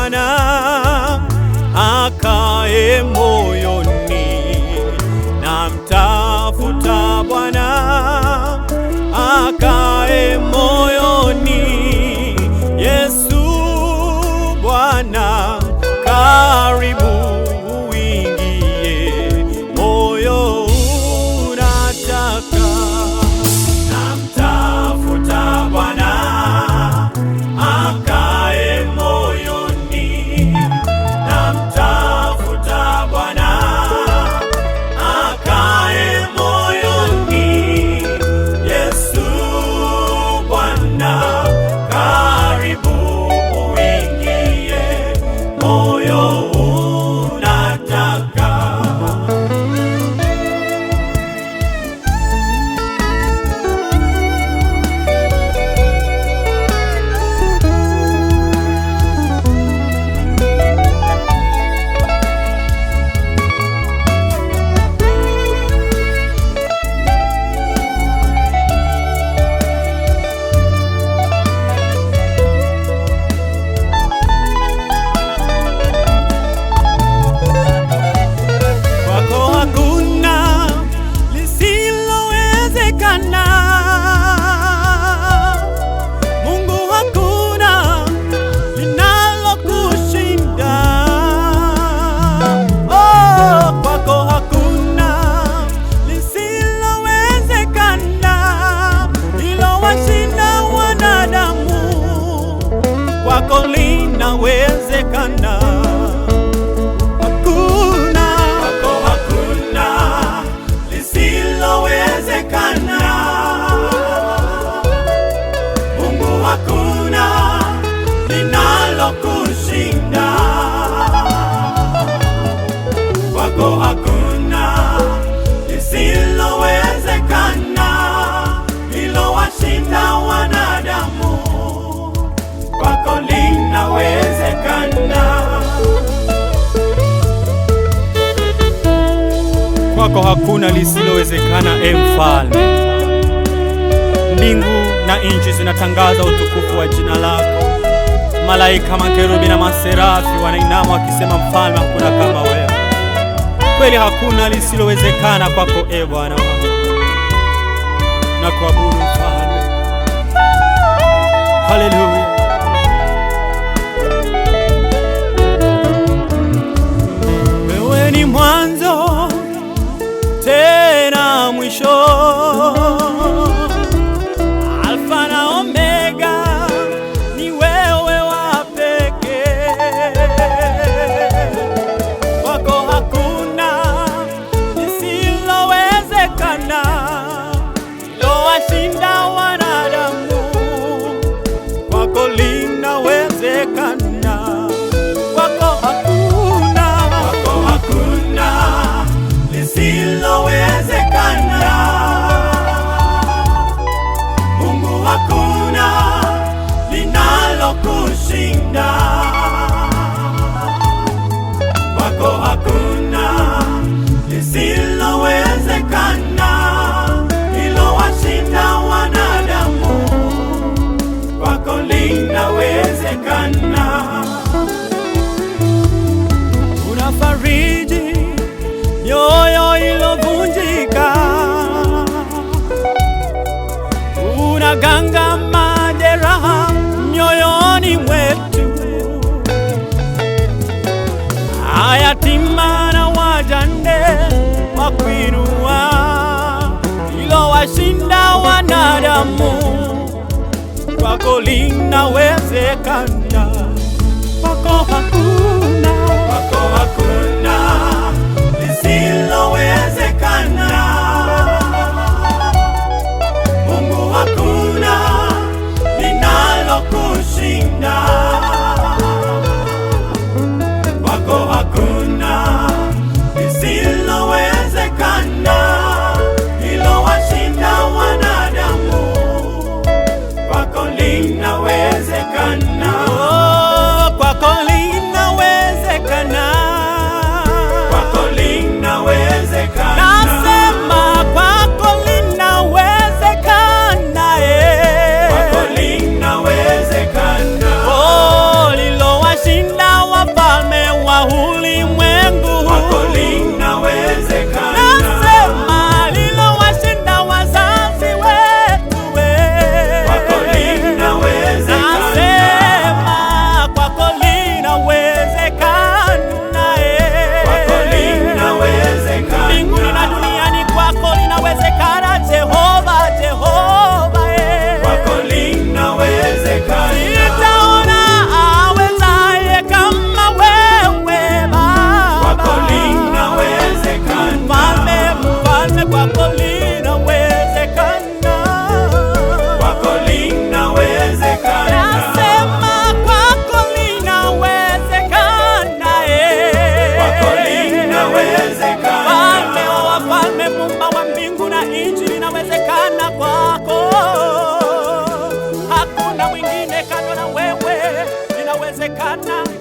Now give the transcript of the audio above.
Bwana akae moyoni, namtafuta Bwana akae moyoni. Yesu Bwana karibu uingie, moyo unataka. Namtafuta Bwana akae moyoni, namtafuta Bwana akae moyoni. Yesu Bwana karibu uingie, moyo unataka. Kwako linawezekana, hakuna kwako, hakuna lisilowezekana. Mungu hakuna linalokushinda, kwako hakuna lisilowezekana, lilowashinda wanadamu, kwako linawezekana. Kwako hakuna lisilowezekana, Mfalme. Mbingu na nchi zinatangaza utukufu wa jina lako. Malaika, makerubi na maserafi wanainama wakisema, Mfalme, hakuna kama wewe. Kweli hakuna lisilowezekana kwako, Bwana wangu. Na kuabudu Mfalme. Haleluya. Wewe ni mwanzo tena mwisho, Alfa na Omega, ni wewe wa pekee. Kwako hakuna lisilowezekana, lilowashinda wanadamu, kwako linawezekana. Kwako hakuna, kwako hakuna lisilowezekana. Mungu hakuna linalokushinda, kwako hakuna lisilowezekana, lilowashinda wanadamu, kwako linawezekana. Unafariji mioyo ilovunjika, unaganga majeraha mioyoni mwetu. Yatima na wajane wakuinua, ilowashinda wanadamu, kwako linawezekana. Kwako hakuna, kwako hakuna lisilowezekana. Mungu hakuna linalokushinda, kwako hakuna lisilowezekana, lilowashinda wanadamu, kwako linawezekana. Kwako linawezekana, kwako linawezekana. Nasema kwako linawezekana, kwako linawezekana. Lilowashinda lisilowezekana